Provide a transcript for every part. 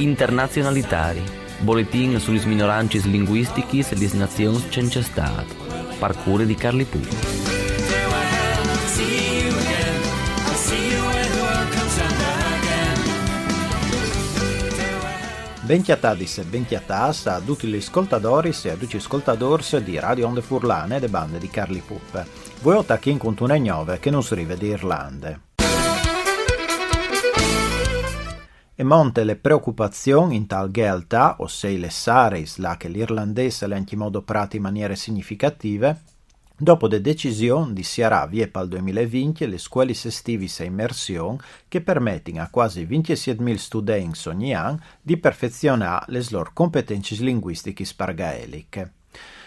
internazionalitari, boletin sulle minoranze linguistiche e le nazioni senza Stato, parcure di Carli Pupa. Benchiatadis e benchiatas a tutti gli ascoltatori e a tutti gli ascoltatori di Radio Onde Furlane e de bande di Carli Pup. Voi ho tacchi in contune 9 che non si rivede Irlande. E monte le preoccupazioni in tal gelta, ossia le saris là che l'irlandese le anche modo prati in maniere significative, dopo le decisioni di Siarà Viepa al 2020 le scuole estivi e immersione che permettono a quasi 27.000 studenti ogni anno di perfezionare le loro competenze linguistiche spargaeliche.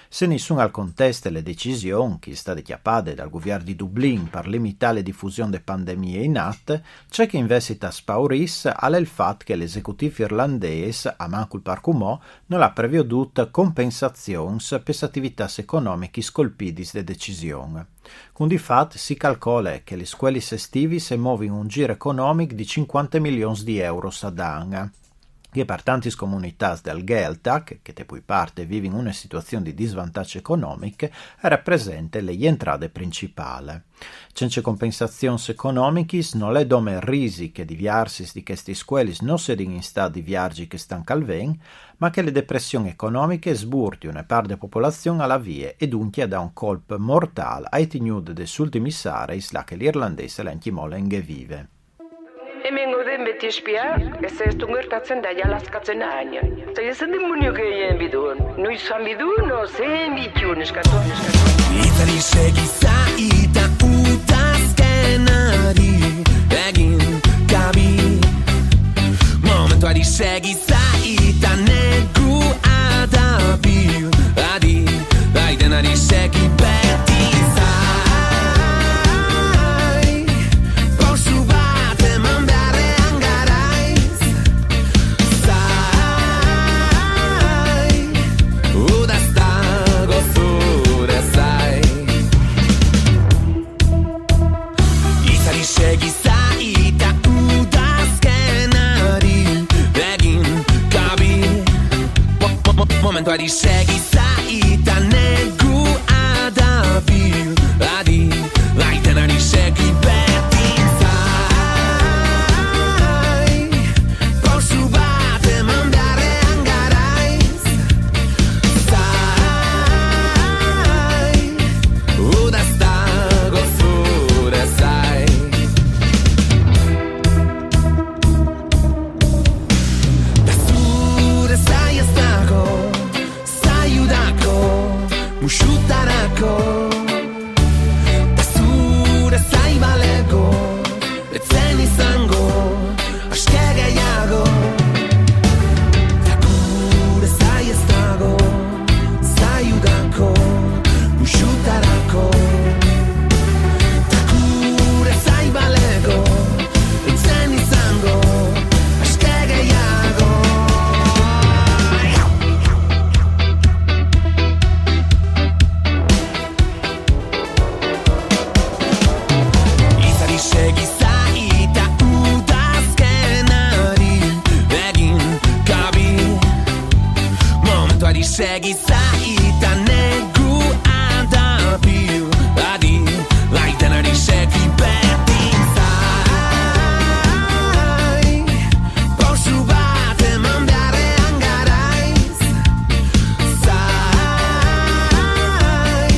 Se nessuno al contesto le decisioni che state chiappate dal governo di Dublin per limitare la diffusione delle pandemie in atto, c'è che investita spauris alle il fatto che l'esecutivo irlandese, a manco il parcumò, non ha preveduto compensazioni per attività economiche scolpite de decisioni. Con di fatto si calcola che le scuole estivi si muovono in un giro economico di 50 milioni di euro ad anno, che per tante comunità del Gaeltacht, che te poi parte vivono in una situazione di disvantaggio economico, rappresenta le entrate principali. Senza compensazioni economiche non è dome risi che di viarsi di questi scuoli non siano in stato di viaggi che stanno calven, ma che le depressioni economiche sburti una parte della popolazione alla via e dunque da un colpo mortale ai tenuti degli ultimi saris là che l'irlandese l'anchimola in vive. E mengo de ti spia e se stungur tazzenda ya las katzenania. Se yesen de munio che yen bidon. Noi sam bidon no se mi chiunis katon. Itali segui saita uta skenari begin kabi. Momento adi segui saita negu adabi adi dai denari segui betti. Momento adi segui saita negu adabi adi lai tenari segui betti sai posso bate mandare angarais sai uda stago sure sai da sure sai stago Usciutarako Pasture sai balego Etzen izango Aske gehiago Gure zai ez dago Zai udako Usciutarako Gure zai balego Etzen izango Aske gehiago Segui saita udazkenari egin kabi Momento adi segui saita negu adabil adi lai denari segui betti sai posso bate mandare angarais sai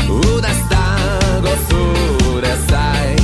uda stago sure sai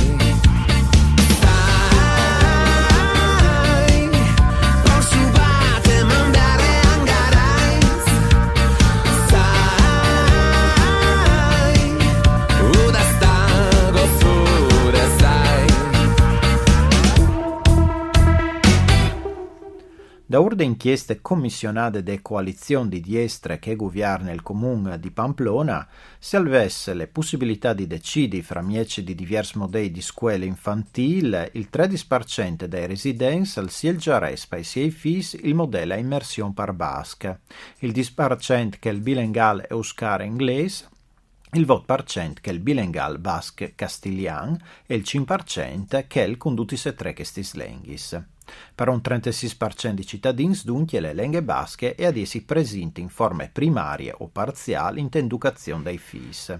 Da urde inchieste commissionate de coalizioni di destra che governa il comune di Pamplona, si alvesse le possibilità di decidere fra miece di diversi modelli di scuole infantili, il 13% dei residenti al sia il giarespa e sia i fis il modello a immersione par basca, il 10% che è il bilingual euskara inglese, il 20% che è il bilingual basque castiglian e il 5% che è il condutis e tre questi lenghis. Per un 36% di cittadini dunque le lingue basche e ad essi presenti in forme primarie o parziali in educazione dei fis.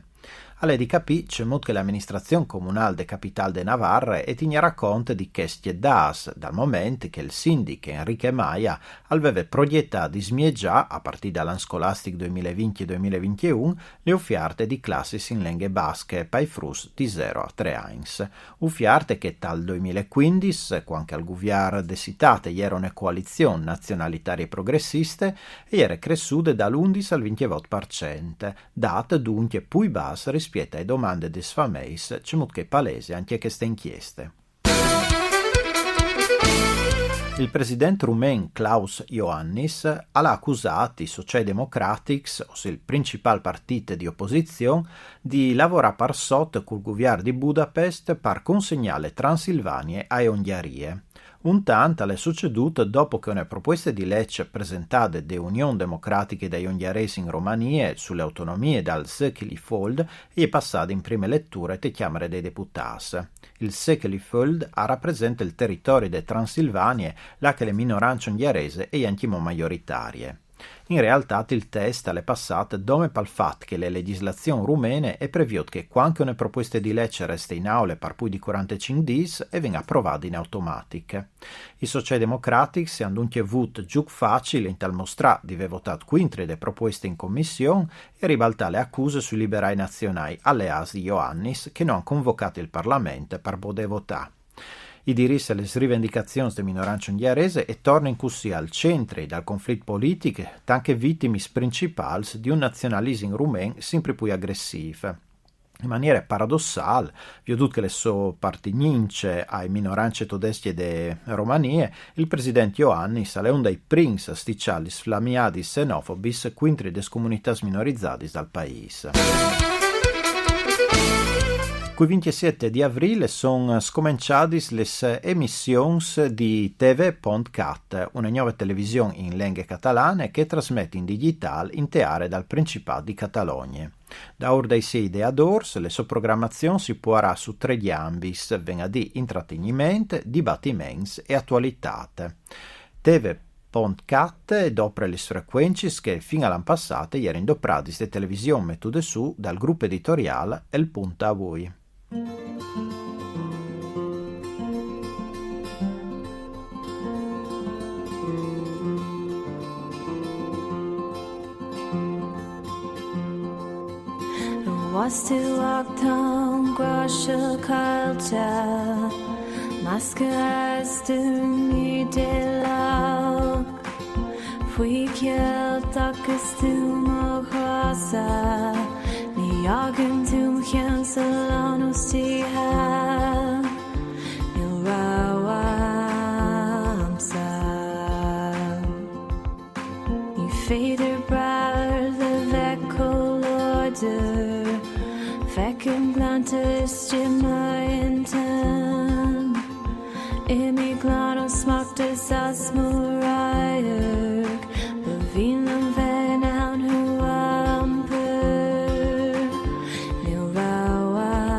Alle di capì c'è molto che l'amministrazione comunale de Capital de Navarra e tignera conto di queste das, dal momento che il sindaco Enrique Maia aveva proiettato di smieggiare, a partire dall'anno scolastico 2020-2021, le offerte di classi in lingue basche per frus di 0 a 3 anni. Offerte che dal 2015, quando al governo de citate era una coalizione nazionalitaria progressiste, era cresciuta dall'11 al 28%, data dunque più bassa rispetto alle domande des fameis, c'è molto che palese anche queste inchieste. Il presidente rumen Klaus Iohannis ha accusato i Socialdemocratics, ossia il principale partito di opposizione, di lavorare per sotto col governo di Budapest per consegnare Transilvania a Ungheria. Un tanto è succeduto dopo che una proposta di legge presentata da Unione Democratica dei Ungheresi in Romania sulle autonomie dal Székelyföld è passata in prima lettura alle Camere dei Deputati. Il Székelyföld rappresenta il territorio di Transilvania, là che le minoranze ungheresi e anche maggioritarie. In realtà il test è passato dome pel fatto che le legislazioni rumene è previsto che quando una proposta di legge resta in aula per più di 45 giorni e venga approvata in automatica. I socialdemocratici si hanno dunque avuto giù facile in tal mostrare di aver votato contro le proposte in commissione e ribaltare le accuse sui liberai nazionali alleati di Iohannis che non hanno convocato il Parlamento per poter votare. I diritti e le rivendicazioni delle minoranze ungherese e tornano così al centro dal conflitto politico, anche vittime principali di un nazionalismo rumeno sempre più aggressivo. In maniera paradossale, veduto che le sue appartenenze ai minoranze tedesche di Romania, il presidente Iohannis è uno dei primi sticciali sflammiati xenofobis contro le comunità minorizzate dal paese. Il 27 di aprile sono scominciate le emissioni di TV.cat, una nuova televisione in lingua catalana che trasmette in digitale in aree dal Principato di Catalogna. Da ora dai 6 di adors, le sue programmazioni si può su 3 ambiti, venerdì intrattenimento, dibattimenti e attualità. TV.cat dopo le frequenze che fino all'anno passato erano indoprate di televisione mettute su dal gruppo editoriale El Punto a Voi. Was to walk down Grosche Culture, Maske als du nie de lag, Fui kjell takkes du må krasa, Ni jagen du mkjen salano sti her, Nil rawamsa. Ni fader brar the vekkolorder, Fekken glantes gemeinten, Emiglanos smaktes as murajek, Bevinam venan huamper, Nil rawamsa.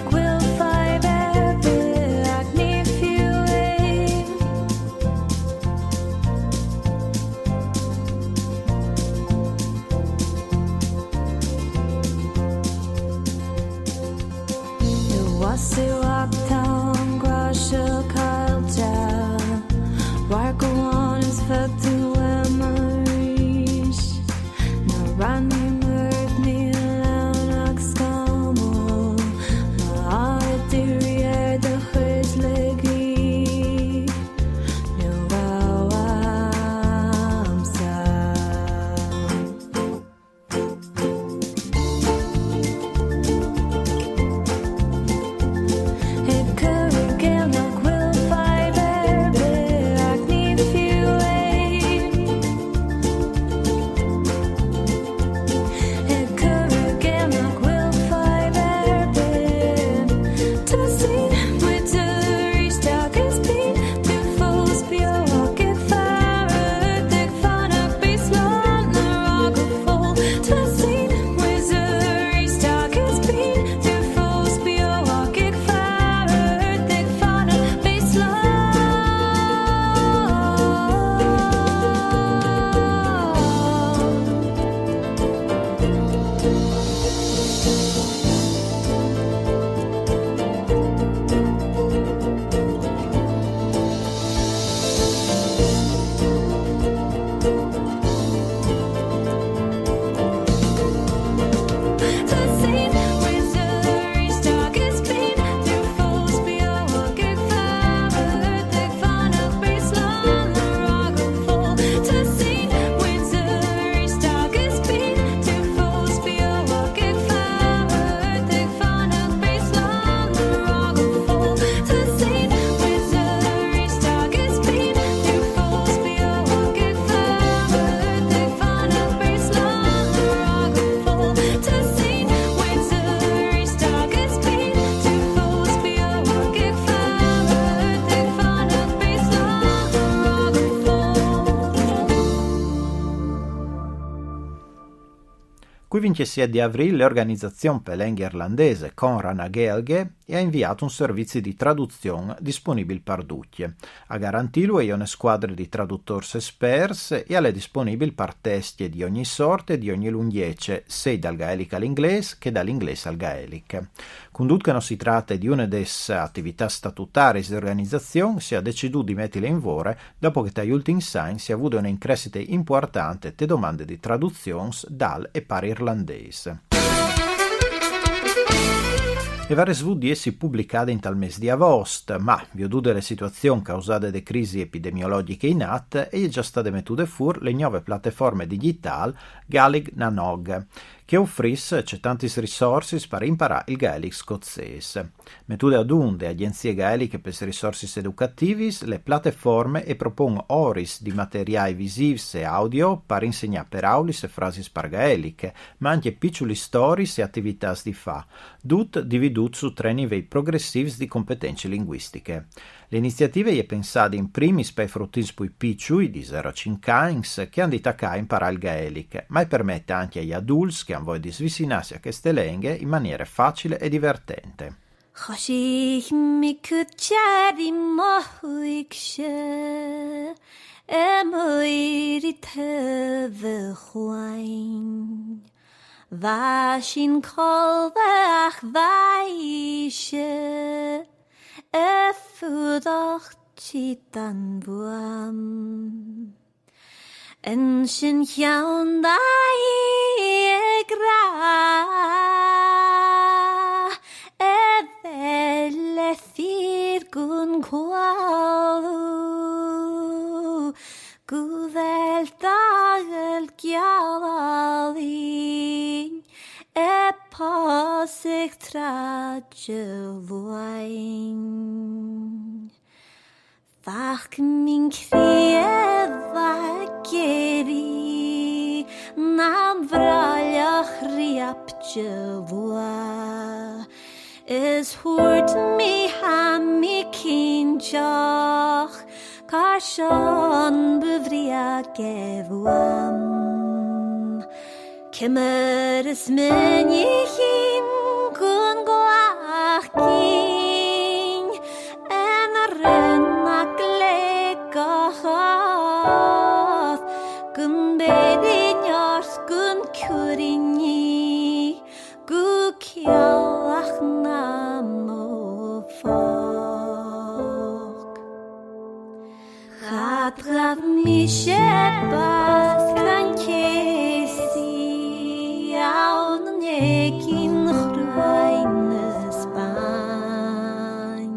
Quill 15 di aprile l'organizzazione pelenghe irlandese Conran a Gaeilge ha inviato un servizio di traduzione disponibile per tutti. A garantirlo è una squadra di traduttori esperti e è disponibile per testi di ogni sorta e di ogni lunghezza, sia dal gaelic all'inglese che dall'inglese al gaelic. Condut che non si tratta di una delle attività statutarie di organizzazione, si è deciso di metterla in vore dopo che dagli ultimi anni si è avuto una increscita importante di domande di traduzioni dal e per irlandese. E varie svudie si pubblicate in tal mese di agosto, ma, visto delle situazioni causate da crisi epidemiologiche in atto, è già state mettute fuori le nuove piattaforme digitali Gaelic Nanog, che offrisse tanti risorse per imparare il gaelic scozzese. Mettute ad unde agenzie gaeliche per risorse educativi, le piattaforme e propone oris di materiali visivi e audio per insegnare per aulis e frasi per gaeliche, ma anche piccoli stories e attività di fa, tut dividut su 3 livelli progressivi di competenze linguistiche. L'iniziativa è pensata in primis per i fruttini più piccoli di 0-5 anni che hanno di a imparare il gaelic, ma permette anche agli adulti che hanno voglia di svicinarsi a queste lingue in maniera facile e divertente. Chosich mi kutjari mohuikshe Emoiri teve chwain Vashin kolvach vaishe Effudach chitan buam En sin jaun dai gra Evelle firgun kwalu Guvel dagel gjalali E pasig trageluain Fach min krieva geri Nam vralach riapgelua Is hoort mi ham mi kinjach Karshan bevria gevuam Kimmer is menjichin kun glach king En rennak legach Gun bedin jars gun kurinni Gu kjallach namo fok Chadrav mi shebas kan kesi Aun nekin chruaines bain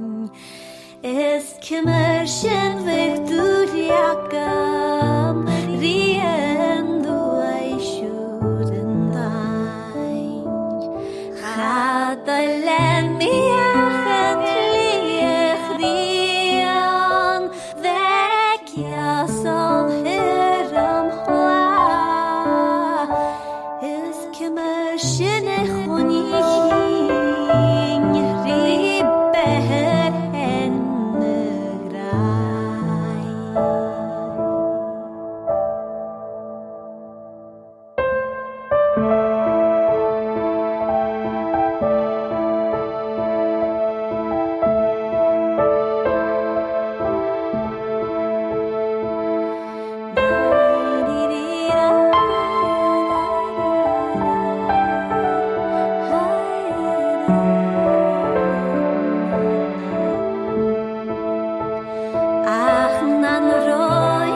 Es kimmer shen victoriakam Riendo ai shudendain Chadalen mi achan liech rian Vekiasal hiram hla Is kimmer shen echonihin Ribeher ennegrai Ach nan roin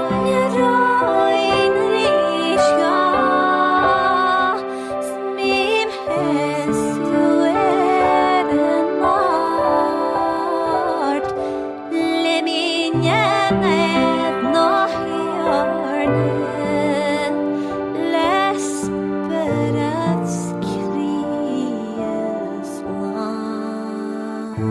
rishga Smim hestu eren mart Leminjen et no hjørne Lesperets kries land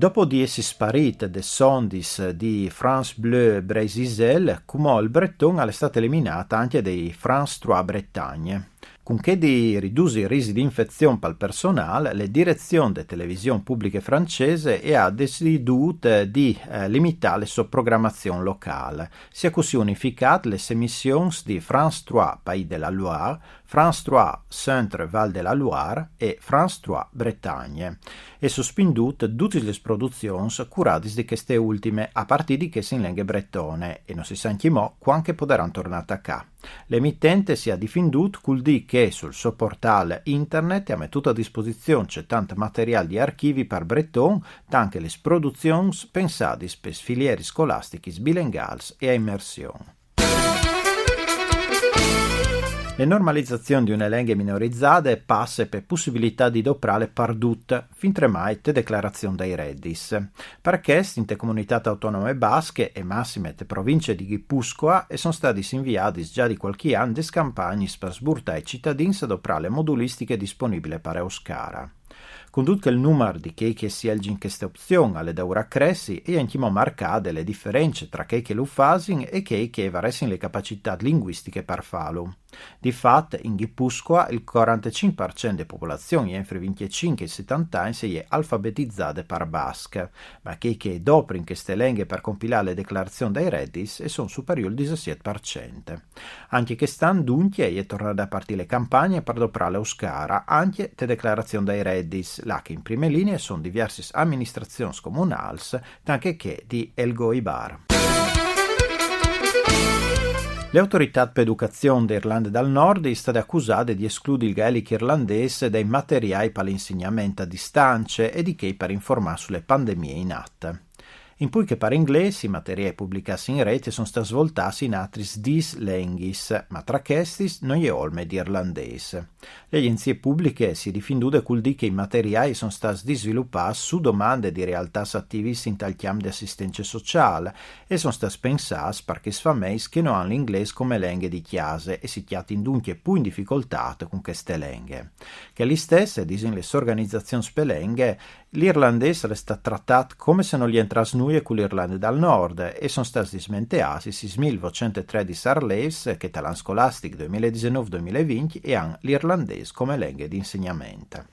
Dopo di essi sparite de sondis di France Bleu Brésil, come il Breton è stata eliminata anche dei France 3 Bretagne. Con che di ridurre i rischi di infezione per il personale, la direzione delle televisioni pubbliche francese ha deciso di limitare la sua programmazione locale. Si è così unificate le emissioni di France 3 Pays de la Loire, France 3 Centre-Val de la Loire e France 3 Bretagne, e sospendute tutte le produzioni curate di queste ultime a partire di che si in lingue bretone, e non si sa anche mo quando potranno tornare a casa. L'emittente si è difendut col di che sul suo portale internet ha messo a disposizione c'è tanto materiale di archivi per breton, tanto le produzioni pensate per filieri scolastici bilinguali e a immersione. Le normalizzazioni di una lingua minorizzata passa per possibilità di doprare perdute fin tremai te declarazione dei reddis. Perché in te comunità autonome basche e massime te province di Guipuscoa e sono stati inviati già di qualche anno des campagne per sburtare i cittadini a doprare le modulistiche disponibili per Euskara. Con tutto il numero di che si elgin queste opzioni alle daura cressi e anche marcate le differenze tra che lo fasin e che varessin le capacità linguistiche per farlo. Di fatto, in Guipuscoa il 45% delle popolazioni entre 25 e 70 anni si è alfabetizzate per basche, ma che dopo in queste lingue per compilare le declarazioni dei reddis e sono superiori al 17%. Anche che stanno dunque è tornare a partire le campagne per doprare l'Euskara, anche le declarazioni dei reddis, là che in prime linee sono diverse amministrazioni comunali, anche che di Elgoibar. Le autorità per educazione d'Irlanda del Nord sono state accusate di escludere il gaelico irlandese dai materiali per l'insegnamento a distanza e di che per informare sulle pandemie in atto. In cui che per inglesi i materiali pubblicati in rete sono stati svoltati in altri 10 lingue, ma tra questi non è olme di irlandese. Le agenzie pubbliche si difendute col di che i materiali sono stati sviluppati su domande di realtà attivisti in tal chiam di assistenza sociale e sono stati pensati perché famiglie che non hanno l'inglese come lingue di chiase e si chiati dunque più in difficoltà con queste lingue. Che le stesse, dicono le organizzazioni spelenghe, l'irlandese resta trattato come se non gli entrasse nulla con l'Irlanda del Nord e sono stati smenteati i 6.213 arleis che l'anno scolastico 2019-2020 e hanno l'irlandese come lingua di insegnamento.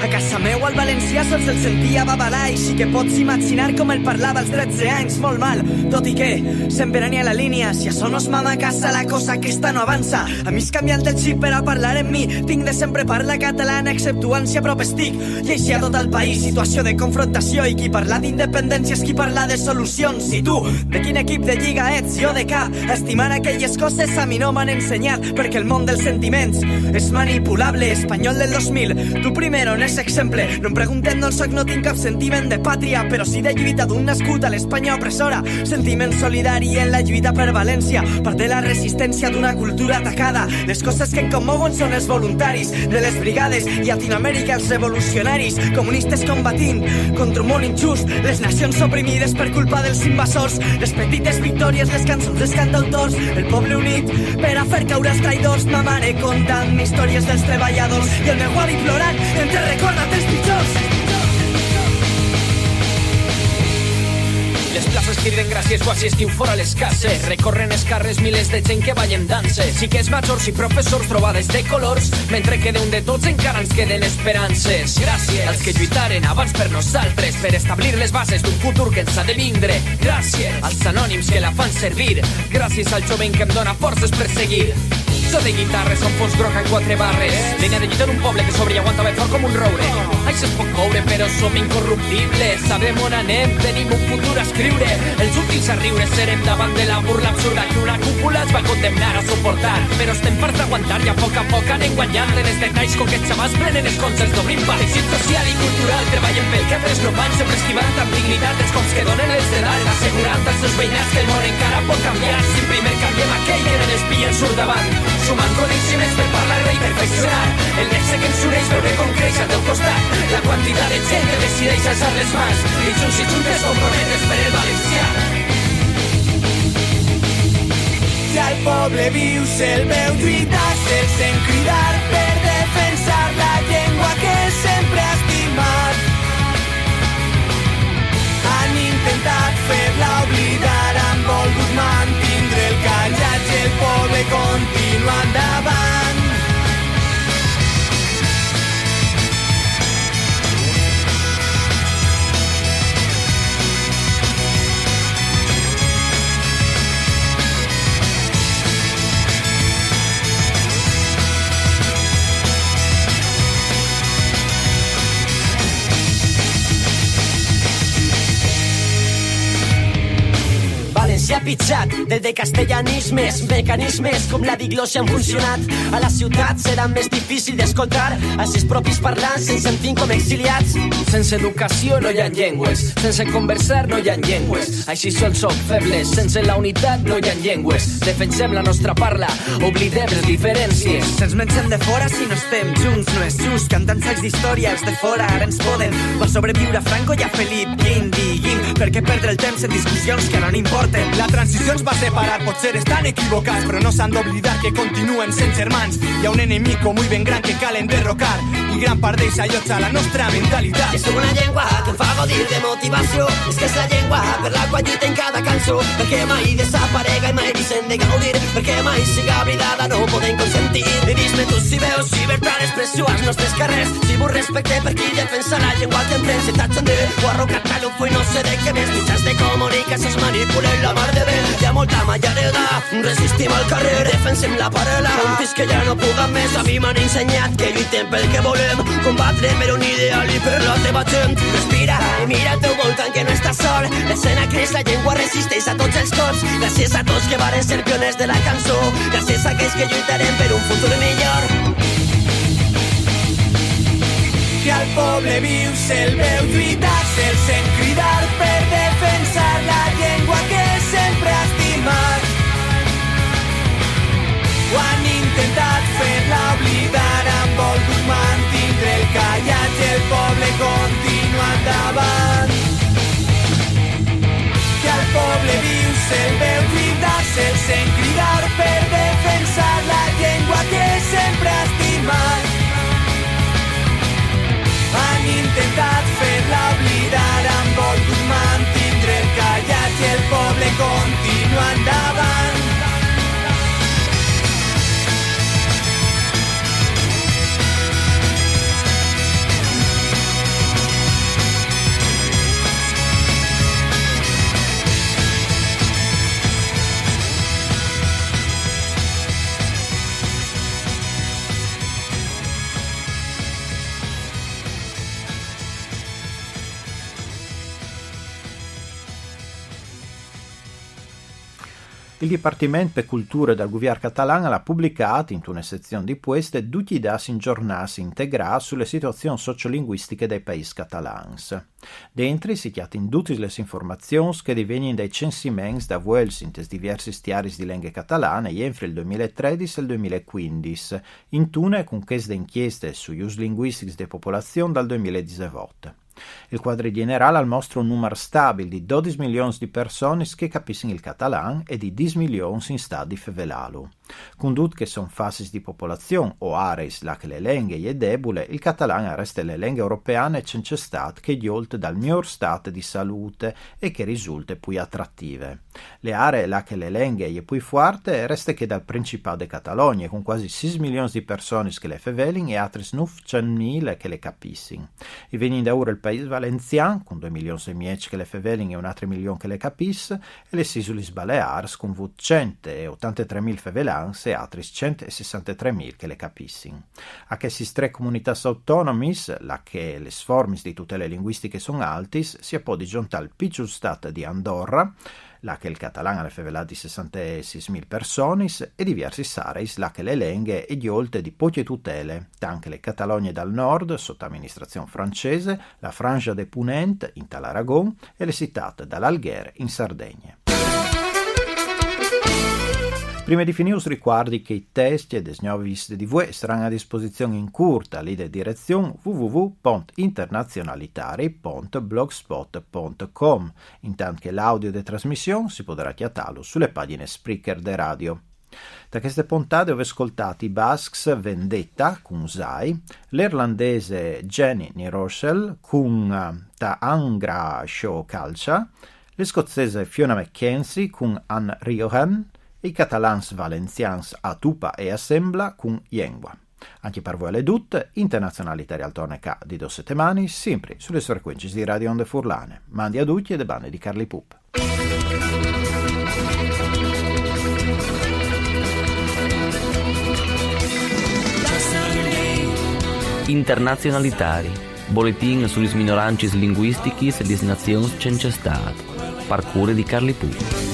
A casa meu al valencià sols el sentia babalar i sí que pots imaginar com el parlava als 13 anys molt mal, tot i que sempre n'hi ha la línia, si això no es mama a casa la cosa aquesta no avança. A mi és canviant el xip per a parlar en mi, tinc de sempre parlar catalana exceptuant si a prop estic, i així a tot el país situació de confrontació i qui parla d'independència és qui parla de solucions. I tu, de quin equip de lliga ets? Jo de cap. Estimar aquelles coses a mi no m'han ensenyat perquè el món dels sentiments és manipulable. Espanyol del 2000, tu primero en ese exemple. No em preguntem d'on soc, no tinc cap sentiment de pàtria, però sí de lluita d'un nascut a l'Espanya opressora. Sentiment solidari en la lluita per València, part de la resistència d'una cultura atacada. Les coses que em commouen són els voluntaris de les brigades i a Latinoamèrica els revolucionaris, comunistes combatint contra un món injust, les nacions oprimides per culpa dels invasors, les petites victòries, les cançons dels cantautors, el poble unit per a fer caure els traïdors. Ma mare contant històries dels treballadors i el meu avi plorant entre recorda't els pitjors. Les places criden gràcies quasi estiu fora les cases. Recorren els carrers milers de gent que ballen danses. Sí que és majors i professors trobades de colors, mentre que d'un de tots encara ens queden esperances. Gràcies als que lluitaren abans per nosaltres, per establir les bases d'un futur que ens ha de vindre. Gràcies als anònims que la fan servir. Gràcies al jovent que em dóna forces per seguir. So de guitarres on fons groc en 4 barres, línia de lluita d'un poble que sobre i aguanta ben fort com un roure. Això es pot coure però som incorruptibles, sabem on anem, tenim un futur a escriure. Els últims a riure serem davant de la burla absurda que una cúpula es va condemnar a suportar, però estem per d'aguantar i a poc anem guanyant en els detalls com que els xavals prenen els consells d'obrim teixit social i cultural, treballen pel que altres no van, sempre esquivant amb dignitat els cops que donen els de dalt, assegurant als seus veïnats que el món encara pot canviar si primer canviem aquell que en espia ens surt davant. Sumant coneixements per parlar i perfeccionar el nexe que ens uneix, veure com creix al teu costat la quantitat de gent que decideix alçar les mans i juntes comprometes per el valencià. Si al poble vius el veu lluitar, el sent cridar per defensar la llengua que sempre ha estimat. Han intentat fer-la oblidar, han volgut mantindre el continua endavant. S'ha pitjat de castellanismes, mecanismes com la diglòssia han funcionat. A la ciutat serà més difícil d'escoltar els seus propis parlants ens sentim com exiliats. Sense educació no hi ha llengües, sense conversar no hi ha llengües. Així sols som febles, sense la unitat no hi ha llengües. Defensem la nostra parla, oblidem les diferències. Se'ns mengem de fora si no estem junts, no és just. Cantant sacs d'història, els de fora ara ens poden. Va sobreviure Franco i a Felip Guim, diguim. Per què perdre el temps en discussions que no n'importen? La transició ens va separar, potser estan equivocats, però no s'han d'oblidar que continuen sent germans. Hi ha un enemic muy ben gran que cal enderrocar i gran part d'ells allotja la nostra mentalitat. És una llengua que em fa gaudir de motivació, és que és la llengua per la qual lluita en cada cançó, perquè mai desaparega i mai deixem de gaudir, perquè mai siga oblidada no ho podem consentir. I dis-me tu si veus llibertat d'expressió als nostres carrers, si vos respecte per qui defensa la llengua que em prens, si t'atxandé o arrocat a l'ufo i no sé de què més, mitjans de comunicació es manipulen la mar de bé. Hi ha molta mallareda, resistim al carrer, defensem la paraula, fins que ja no puguem més. A mi m'han ensenyat que lluitem pel que volem, combatre per un ideal i per la teva gent. Respira i mira al teu voltant que no estàs sol, l'escena creix, la llengua resisteix a tots els cops. Gràcies a tots que varen ser pioners de la cançó, gràcies a aquells que lluitarem per un futur millor. Que al poble viu se'l veu lluitar, se'l sent cridar per defensar la llengua que sempre ha estimat. Ho han intentat fer-la oblidar, han volgut mantindre el callat i el poble continua endavant. Que al poble viu se'l veu lluitar, se'l sent cridar per defensar la llengua que sempre ha estimat. Han intentat fer-la oblidar, han volgut mantindre el callat i el poble continua endavant. Il Dipartimento de Cultura del Govern catalan ha pubblicato in una sezione di queste tutti i dati in giornate integrati sulle situazioni sociolinguistiche dei paesi catalans. Dentro si chiamano tutte le informazioni che divengono dai censimenti da vuels in diversi stiari di lingue catalane entre il 2013 e il 2015, in tune con queste inchieste sugli usi linguistici della popolazione dal 2017. Il quadro generale mostra un numero stabile di 12 milioni di persone che capiscono il catalano e di 10 milioni in stato di fevelalo. Con tutte che sono fasi di popolazione o aree là che le lingue è debole, il catalano resta le lingue europee c'è state che giolte dal miglior stato di salute e che risulta più attrattive. Le aree là che le lingue è più forte resta che dal Principato di Catalogna, con quasi 6 milioni di persone che le fevelin e altri 900.000 che le capiscono. I veni da ora il Paese Valenciano, con 2 milioni e mezzo che le fevelin e un altro milione che le capiscono, e le Isole Baleari, con 183.000 fevelans e altri 163.000 che le capiscono. A queste tre comunità autonome, là che le forme di tutele linguistiche sono altis, si può disgiuntare il piccolo stato di Andorra, là che il catalano ha fevelato di 66.000 persone, e diversi sareis, là che le lingue e giolte di poche tutele, anche le Catalogne dal nord, sotto amministrazione francese, la Frangia de Ponent, in Talaragon, e le citate dall'Algher, in Sardegna. Prima di finire us ricordi che i testi e le nuove visite di voi saranno a disposizione in curta lì di direzione www.internazionalitari.blogspot.com, intanto che l'audio di trasmissione si potrà chiatarlo sulle pagine Spreaker de radio. Da queste puntate ho ascoltato i Basques Vendetta con Zai, l'irlandese Jenny Niroshel con Ta Angra Show Calcia, le scozzese Fiona McKenzie con Anne Riohan, i catalans valencians a tupa e assembla con lingua. Anche per voi le dutte, internazionalità realtonica di 2 settimane, sempre sulle frequenze di Radio Onde Furlane. Mandi a tutti e de bande di Carli Pup. Internazionalitari, boletin sulle minoranze linguistiche e le nazioni c'è stato. Parcure di Carli Pup.